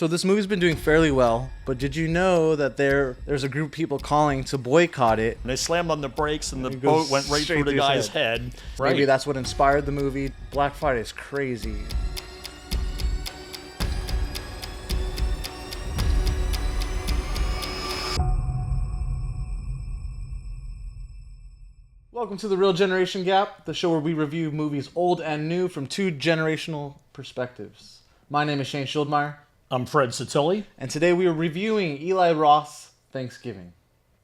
So this movie's been doing fairly well, but did you know that there's a group of people calling to boycott it? And they slammed on the brakes and the It boat goes went right straight through the through his guy's head. Maybe that's what inspired the movie. Black Friday is crazy. Welcome to The Real Generation Gap, the show where we review movies old and new from two generational perspectives. My name is Shane Schildmeyer. I'm Fred Satilli. And today we are reviewing Eli Roth's Thanksgiving.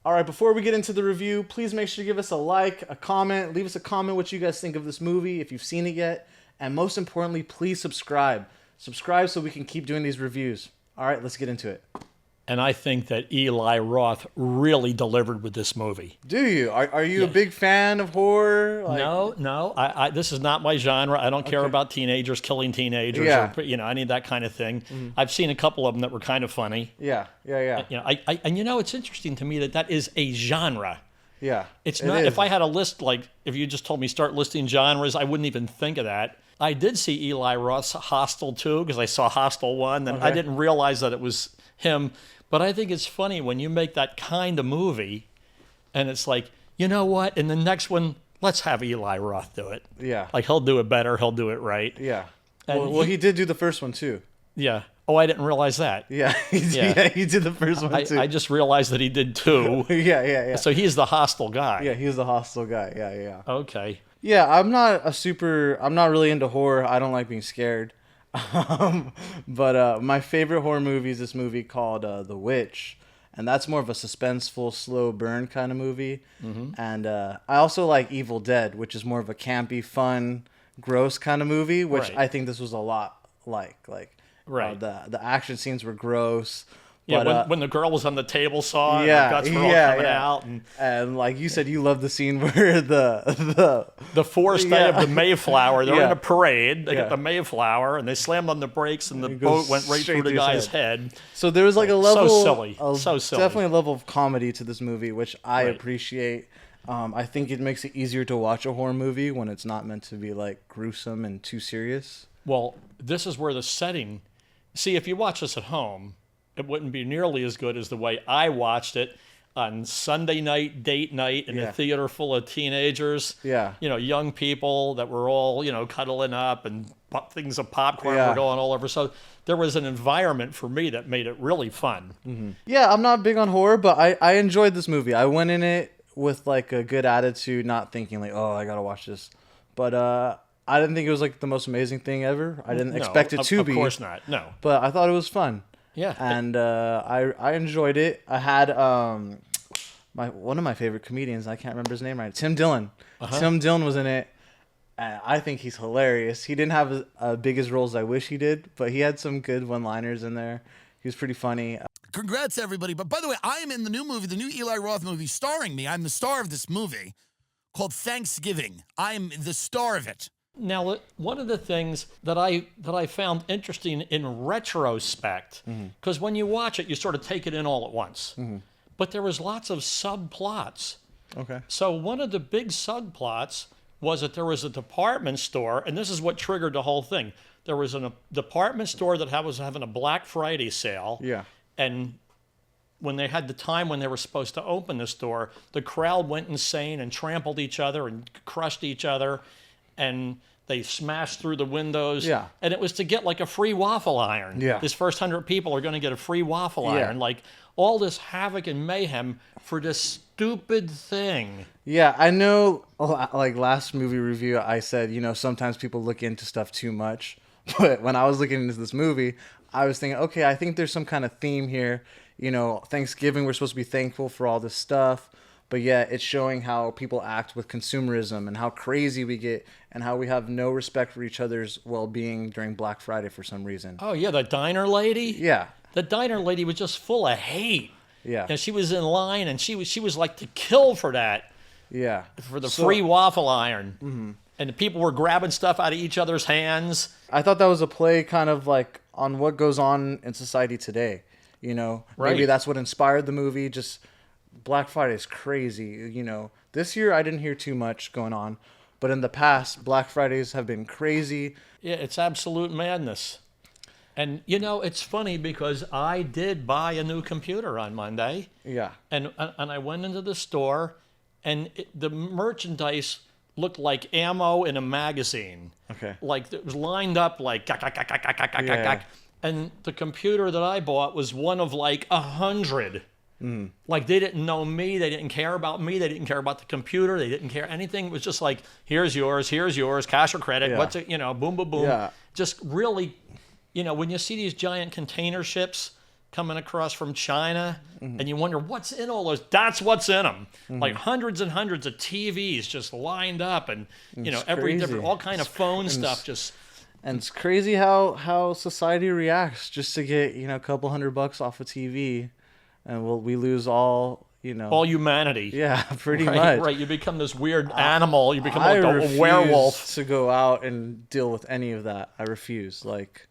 Alright, before we get into the review, please make sure to give us a like, a comment, leave us a comment what you guys think of this movie, if you've seen it yet, and most importantly, please subscribe. Subscribe so we can keep doing these reviews. Alright, let's get into it. And I think that Eli Roth really delivered with this movie. Do you? Are you a big fan of horror? No. This is not my genre. I don't care about teenagers killing teenagers or any of that kind of thing. Mm-hmm. I've seen a couple of them that were kind of funny. Yeah. It's interesting to me that is a genre. Yeah. It's not. If I had a list, like if you just told me start listing genres, I wouldn't even think of that. I did see Eli Roth's Hostel 2 because I saw Hostel 1, and I didn't realize that it was him. But I think it's funny when you make that kind of movie, and it's like, you know what? In the next one, let's have Eli Roth do it. Yeah. Like, he'll do it better. He'll do it right. Yeah. And he did do the first one, too. Yeah. Oh, I didn't realize that. Yeah. He did the first one, too. I just realized that he did, too. Yeah. So he's the Hostel guy. Yeah, he's the Hostel guy. Yeah. Okay. Yeah, I'm not really into horror. I don't like being scared. But my favorite horror movie is this movie called The Witch, and that's more of a suspenseful, slow burn kind of movie. Mm-hmm. And I also like Evil Dead, which is more of a campy, fun, gross kind of movie, which I think this was a lot like. The action scenes were gross. Yeah, but, when the girl was on the table saw and her guts were all coming out. And like you said, you love the scene where the forced day of the Mayflower, they're in a parade, they got the Mayflower, and they slammed on the brakes and the boat went right through the guy's head. So there was like a level... So silly. Definitely a level of comedy to this movie, which I appreciate. I think it makes it easier to watch a horror movie when it's not meant to be like gruesome and too serious. Well, this is where the setting... See, if you watch this at home... it wouldn't be nearly as good as the way I watched it on Sunday night, date night, in a theater full of teenagers. Yeah. Young people that were all, cuddling up and things of popcorn were going all over. So there was an environment for me that made it really fun. Mm-hmm. Yeah, I'm not big on horror, but I enjoyed this movie. I went in it with like a good attitude, not thinking like, oh, I got to watch this. But I didn't think it was like the most amazing thing ever. I didn't expect it to be. Of course not, no. But I thought it was fun. Yeah, and I enjoyed it. I had one of my favorite comedians. I can't remember his name right. Tim Dillon. Uh-huh. Tim Dillon was in it. And I think he's hilarious. He didn't have as big as roles as I wish he did, but he had some good one-liners in there. He was pretty funny. Congrats, everybody! But by the way, I am in the new movie, the new Eli Roth movie, starring me. I'm the star of this movie called Thanksgiving. I'm the star of it. Now, one of the things that I found interesting in retrospect, because when you watch it, you sort of take it in all at once. Mm-hmm. But there was lots of subplots. Okay. So one of the big subplots was that there was a department store, and this is what triggered the whole thing. There was a department store that was having a Black Friday sale. Yeah. And when they had the time when they were supposed to open the store, the crowd went insane and trampled each other and crushed each other. And they smashed through the windows. Yeah. And it was to get like a free waffle iron. Yeah. This first 100 people are going to get a free waffle iron. Like all this havoc and mayhem for this stupid thing. Yeah, I know, like last movie review, I said, sometimes people look into stuff too much. But when I was looking into this movie, I was thinking, okay, I think there's some kind of theme here. Thanksgiving, we're supposed to be thankful for all this stuff. But yeah, it's showing how people act with consumerism and how crazy we get and how we have no respect for each other's well-being during Black Friday for some reason. Oh, yeah, the diner lady? Yeah. The diner lady was just full of hate. Yeah. And she was in line, and she was like to kill for that. Yeah. For the free waffle iron. Mm-hmm. And the people were grabbing stuff out of each other's hands. I thought that was a play kind of like on what goes on in society today. Maybe that's what inspired the movie, just... Black Friday is crazy. This year I didn't hear too much going on, but in the past, Black Fridays have been crazy. Yeah, it's absolute madness. And it's funny because I did buy a new computer on Monday. Yeah. And I went into the store, and the merchandise looked like ammo in a magazine. Okay. Like it was lined up like and the computer that I bought was one of like 100. Like they didn't know me, they didn't care about me, they didn't care about the computer, they didn't care anything. It was just like, here's yours, cash or credit, what's it, boom, boom, boom. Yeah. Just really, when you see these giant container ships coming across from China, and you wonder what's in all those, that's what's in them. Like hundreds and hundreds of TVs just lined up, and every different, all kind of phone stuff just. And it's crazy how society reacts just to get, a couple $100 off a TV. And we lose all humanity. Yeah, pretty much. Right, you become this weird animal. You become I like a werewolf. To go out and deal with any of that. I refuse. Like,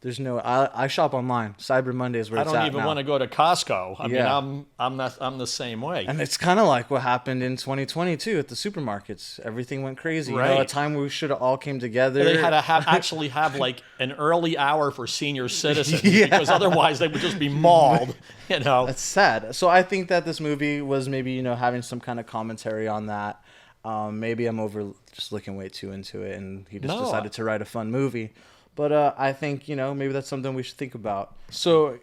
there's no. I shop online. Cyber Monday is where it's at now. I don't even want to go to Costco. I mean, I'm the same way. And it's kind of like what happened in 2022 at the supermarkets. Everything went crazy. Right. A time where we should have all came together. They had to actually have like an early hour for senior citizens because otherwise they would just be mauled. That's sad. So I think that this movie was maybe having some kind of commentary on that. Maybe I'm just looking way too into it, and he just decided to write a fun movie. But I think, maybe that's something we should think about. So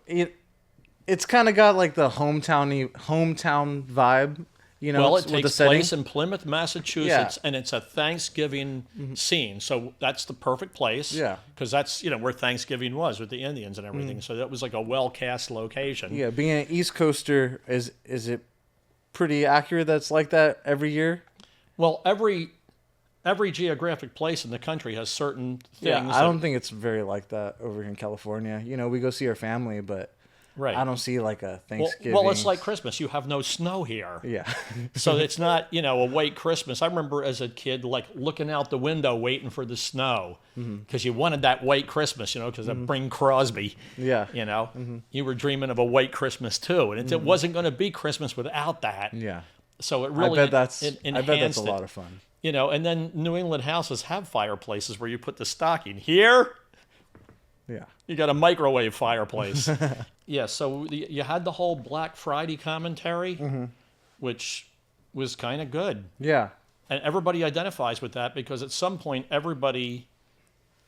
it's kind of got like the hometown vibe, Well, it takes place in Plymouth, Massachusetts, and it's a Thanksgiving scene. So that's the perfect place. Yeah. Because that's, where Thanksgiving was with the Indians and everything. So that was like a well-cast location. Yeah, being an East Coaster, is it pretty accurate that's like that every year? Well, every geographic place in the country has certain things. Yeah, I don't think it's very like that over in California. We go see our family, but I don't see like a Thanksgiving. Well, it's like Christmas. You have no snow here. Yeah. So it's not, a white Christmas. I remember as a kid, like looking out the window waiting for the snow because you wanted that white Christmas, because of Bing Crosby. Yeah. You were dreaming of a white Christmas too. And it wasn't going to be Christmas without that. Yeah. So it really I bet that's a lot it. of fun. And then New England houses have fireplaces where you put the stocking. Here, you got a microwave fireplace. Yeah, so you had the whole Black Friday commentary, which was kind of good. Yeah. And everybody identifies with that because at some point everybody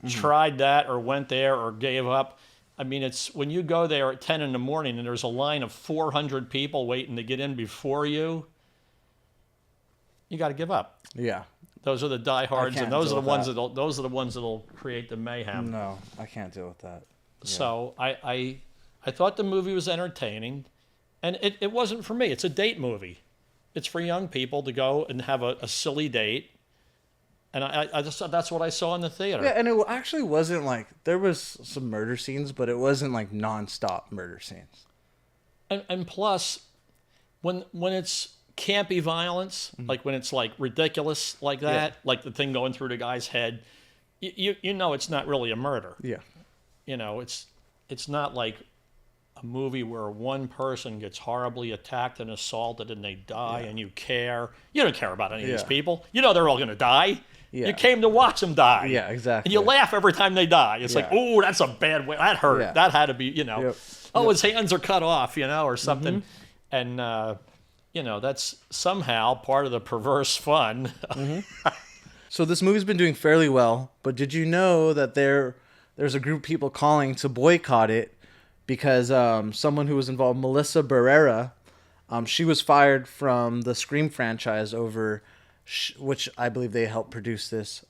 tried that or went there or gave up. I mean, it's when you go there at 10 in the morning and there's a line of 400 people waiting to get in before you got to give up. Yeah. Those are the diehards, and those are the ones that'll create the mayhem. No, I can't deal with that. Yeah. So I thought the movie was entertaining, and it wasn't for me. It's a date movie. It's for young people to go and have a silly date, and I just that's what I saw in the theater. Yeah, and it actually wasn't like there was some murder scenes, but it wasn't like nonstop murder scenes. And plus, when it's campy violence, like when it's like ridiculous like that, like the thing going through the guy's head, you know it's not really a murder. Yeah. It's not like a movie where one person gets horribly attacked and assaulted and they die and you care. You don't care about any of these people. They're all going to die. Yeah. You came to watch them die. Yeah, exactly. And you laugh every time they die. It's like, oh, that's a bad way. That hurt. Yeah. That had to be, his hands are cut off, or something. And, that's somehow part of the perverse fun. So this movie's been doing fairly well, but did you know that there's a group of people calling to boycott it because someone who was involved, Melissa Barrera, she was fired from the Scream franchise over, which I believe they helped produce this,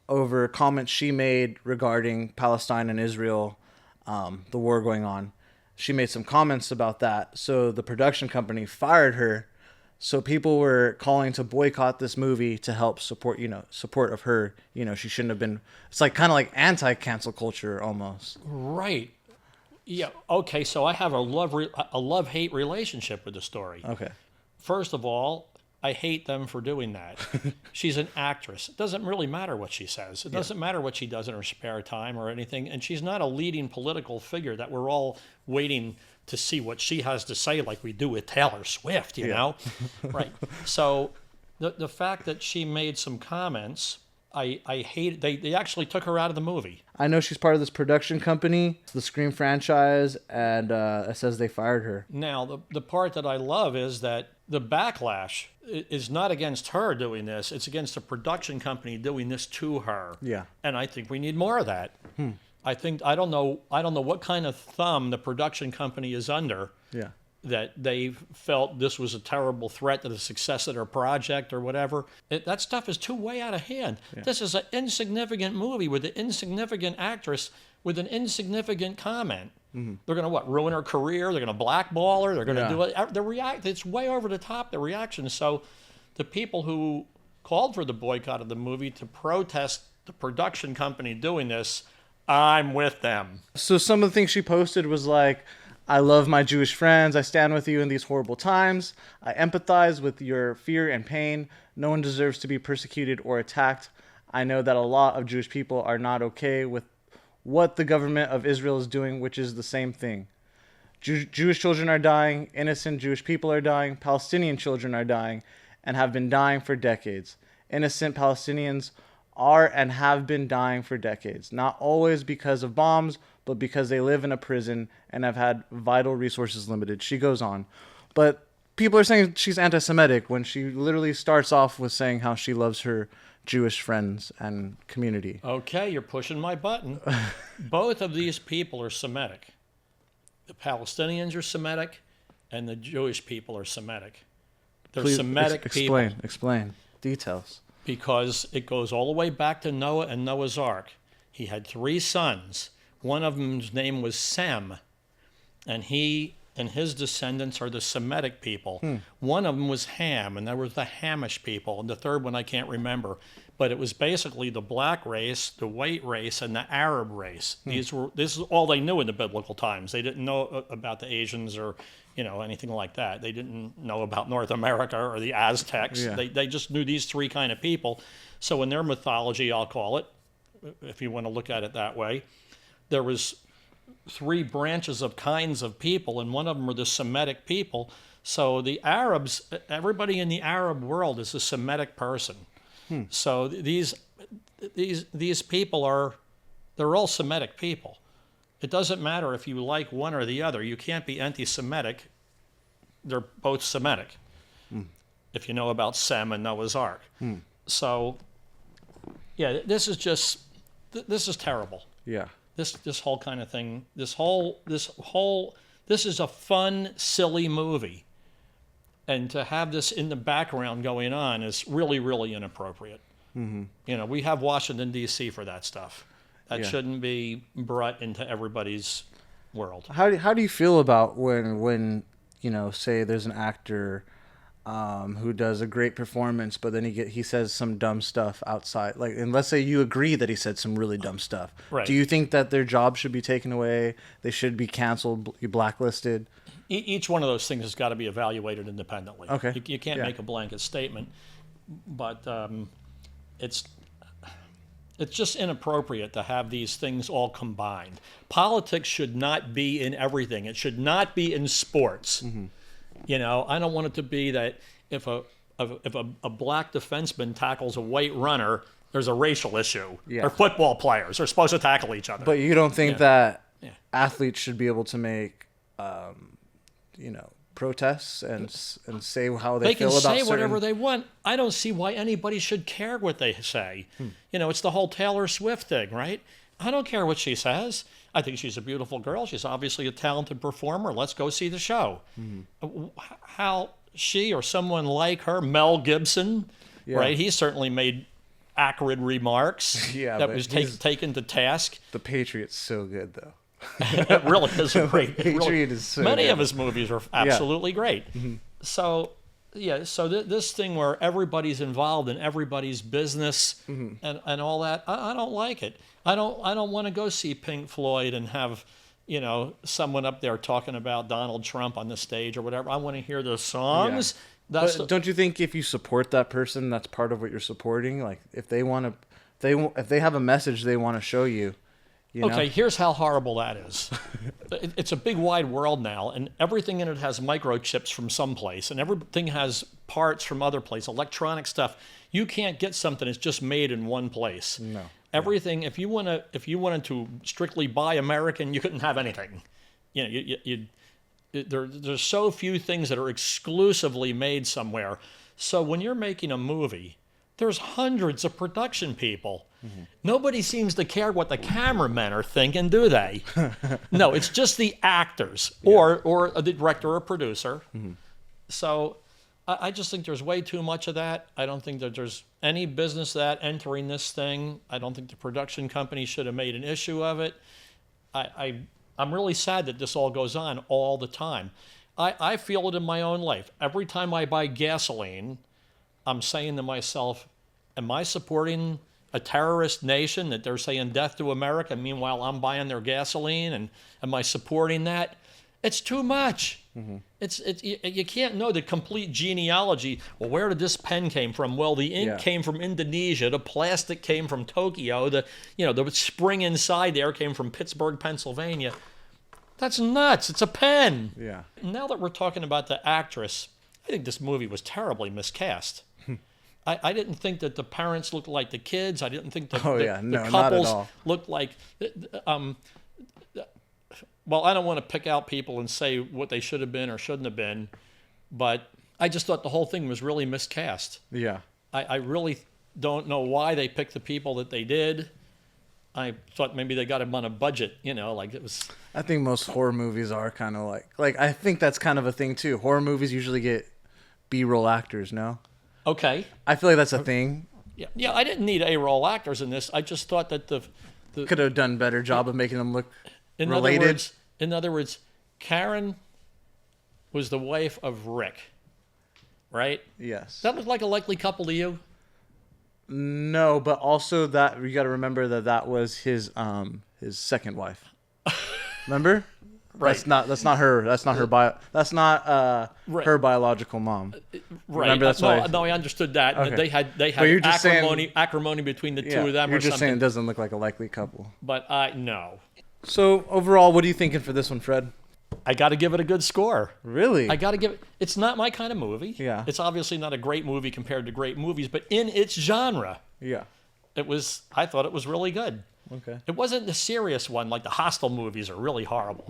over comments she made regarding Palestine and Israel, the war going on. She made some comments about that, so the production company fired her. So people were calling to boycott this movie to help support of her. She shouldn't have been. It's like kind of like anti-cancel culture almost. Right. Yeah. Okay. So I have a love-hate relationship with the story. Okay. First of all, I hate them for doing that. She's an actress. It doesn't really matter what she says. It doesn't matter what she does in her spare time or anything. And she's not a leading political figure that we're all waiting to see what she has to say like we do with Taylor Swift, you know? Right. So the fact that she made some comments I hate they actually took her out of the movie. I know she's part of this production company, the Scream franchise, and it says they fired her. Now, the part that I love is that the backlash is not against her doing this. It's against the production company doing this to her. Yeah. And I think we need more of that. I don't know what kind of thumb the production company is under. Yeah. That they felt this was a terrible threat to the success of their project or whatever. That stuff is too way out of hand. Yeah. This is an insignificant movie with an insignificant actress with an insignificant comment. Mm-hmm. They're going to ruin her career. They're going to blackball her. They're going to do it. It's way over the top, the reaction. So the people who called for the boycott of the movie to protest the production company doing this, I'm with them. So some of the things she posted was like, I love my Jewish friends. I stand with you in these horrible times. I empathize with your fear and pain. No one deserves to be persecuted or attacked. I know that a lot of Jewish people are not okay with what the government of Israel is doing, which is the same thing. Jewish children are dying. Innocent Jewish people are dying. Palestinian children are dying and have been dying for decades. Innocent Palestinians are and have been dying for decades, not always because of bombs, but because they live in a prison and have had vital resources limited. She goes on. But people are saying she's anti-Semitic when she literally starts off with saying how she loves her Jewish friends and community. Okay, you're pushing my button. Both of these people are Semitic. The Palestinians are Semitic, and the Jewish people are Semitic. They're Semitic people. Explain. Details. Because it goes all the way back to Noah and Noah's Ark. He had 3 sons. One of them's name was Sem, and he and his descendants are the Semitic people. One of them was Ham, and there was the Hamish people, and the third one I can't remember. But it was basically the black race, the white race, and the Arab race. This is all they knew in the biblical times. They didn't know about the Asians or anything like that. They didn't know about North America or the Aztecs. Yeah. They just knew these 3 kind of people. So in their mythology, I'll call it, if you want to look at it that way, there was 3 branches of kinds of people, and one of them were the Semitic people. So the Arabs, everybody in the Arab world is a Semitic person. So these people they're all Semitic people. It doesn't matter if you like one or the other. You can't be anti-Semitic. They're both Semitic. If you know about Sem and Noah's Ark. So, yeah, this is terrible. Yeah. This whole kind of thing. This is a fun, silly movie. And to have this in the background going on is really, really inappropriate. We have Washington, D.C. for that stuff. That shouldn't be brought into everybody's world. How do you feel about when say there's an actor who does a great performance, but then he says some dumb stuff outside, and let's say you agree that he said some really dumb stuff. Right. Do you think that their job should be taken away? They should be canceled, blacklisted? Each one of those things has got to be evaluated independently. Okay. You can't make a blanket statement, but it's just inappropriate to have these things all combined. Politics should not be in everything. It should not be in sports. I don't want it to be that if a black defenseman tackles a white runner, there's a racial issue. Yeah. Or football players are supposed to tackle each other. But you don't think that athletes should be able to make, protests and say how they feel about certain... They can say whatever they want. I don't see why anybody should care what they say. It's the whole Taylor Swift thing, right? I don't care what she says. I think she's a beautiful girl. She's obviously a talented performer. Let's go see the show. How she or someone like her, Mel Gibson, right? He certainly made acrid remarks that was taken to task. The Patriot's so good, though. It really is a great. Patriot is so many good. of his movies are absolutely great. So this thing where everybody's involved in everybody's business and all that, I don't like it. I don't want to go see Pink Floyd and have someone up there talking about Donald Trump on the stage or whatever. I want to hear the songs. But don't you think if you support that person, that's part of what you're supporting? Like if they have a message they want to show you, You know? Okay, here's how horrible that is. It's a big wide world now, and everything in it has microchips from someplace, and everything has parts from other place, electronic stuff. You can't get something that's just made in one place. No. Everything. If you wanted to strictly buy American, you couldn't have anything. You know, there's so few things that are exclusively made somewhere. So when you're making a movie, there's hundreds of production people. Mm-hmm. Nobody seems to care what the cameramen are thinking, do they? No, it's just the actors or the director or producer. Mm-hmm. So I just think there's way too much of that. I don't think that there's any business that entering this thing. I don't think the production company should have made an issue of it. I'm really sad that this all goes on all the time. I feel it in my own life. Every time I buy gasoline, I'm saying to myself, am I supporting a terrorist nation that they're saying death to America? Meanwhile, I'm buying their gasoline, and am I supporting that? It's too much. Mm-hmm. You can't know the complete genealogy. Well, where did this pen came from? Well, the ink came from Indonesia. The plastic came from Tokyo. The spring inside there came from Pittsburgh, Pennsylvania. That's nuts. It's a pen. Yeah. Now that we're talking about the actress, I think this movie was terribly miscast. I didn't think that the parents looked like the kids. I didn't think that the couples looked like... well, I don't want to pick out people and say what they should have been or shouldn't have been, but I just thought the whole thing was really miscast. Yeah. I really don't know why they picked the people that they did. I thought maybe they got them on a budget, like it was... I think most horror movies are kind of like I think that's kind of a thing too. Horror movies usually get B-roll actors, no? Okay. I feel like that's a thing. Yeah, I didn't need A-roll actors in this. I just thought that the could have done a better job of making them look related. In other words, Karen was the wife of Rick, right? Yes. That looked like a likely couple to you? No, but also that you got to remember that was his second wife. Remember? Right. That's not her. That's not her her biological mom. Right. Remember, that's why. No, I understood that. Okay. They had acrimony between the two of them. You're just saying it doesn't look like a likely couple. But no. So overall, what are you thinking for this one, Fred? I got to give it a good score. Really? I got to give it. It's not my kind of movie. Yeah. It's obviously not a great movie compared to great movies, but in its genre, yeah, I thought it was really good. Okay. It wasn't the serious one like the Hostel movies are really horrible.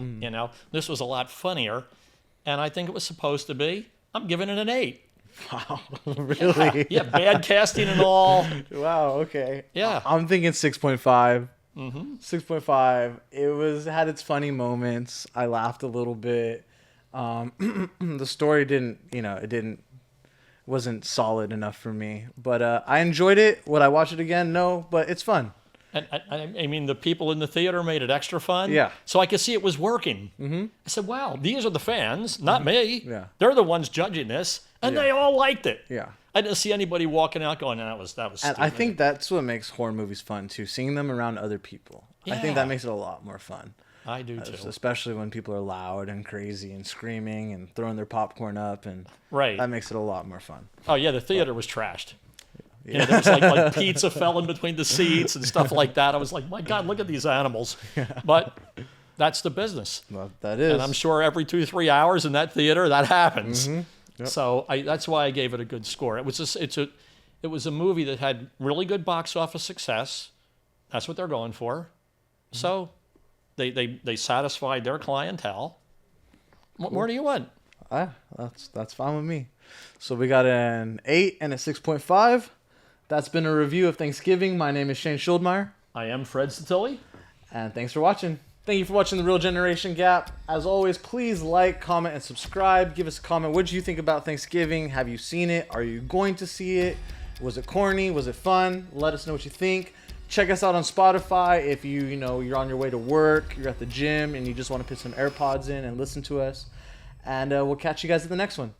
This was a lot funnier, and I think it was supposed to be. I'm giving it an 8. Wow, really? Yeah, bad casting and all. Wow. Okay. Yeah. I'm thinking 6.5. 6.5. It had its funny moments. I laughed a little bit. The story wasn't solid enough for me, but I enjoyed it. Would I watch it again? No, but it's fun. And I mean, the people in the theater made it extra fun. Yeah. So I could see it was working. Mm-hmm. I said, wow, these are the fans, not me. Yeah. They're the ones judging this, and they all liked it. Yeah. I didn't see anybody walking out going, that was stupid. And I think that's what makes horror movies fun, too, seeing them around other people. Yeah. I think that makes it a lot more fun. I do, too. Especially when people are loud and crazy and screaming and throwing their popcorn up. And right. That makes it a lot more fun. Oh, yeah, the theater was trashed. Yeah, there was like pizza fell in between the seats and stuff like that. I was like, my God, look at these animals. But that's the business. Well, that is. And I'm sure every 2-3 hours in that theater that happens. Mm-hmm. Yep. So that's why I gave it a good score. It was a movie that had really good box office success. That's what they're going for. Mm-hmm. So they satisfied their clientele. What more do you want? That's fine with me. So we got an 8 and a 6.5. That's been a review of Thanksgiving. My name is Shane Schuldmeyer. I am Fred Satilli. And thanks for watching. Thank you for watching The Real Generation Gap. As always, please like, comment, and subscribe. Give us a comment. What did you think about Thanksgiving? Have you seen it? Are you going to see it? Was it corny? Was it fun? Let us know what you think. Check us out on Spotify if you're on your way to work, you're at the gym, and you just want to put some AirPods in and listen to us. And we'll catch you guys at the next one.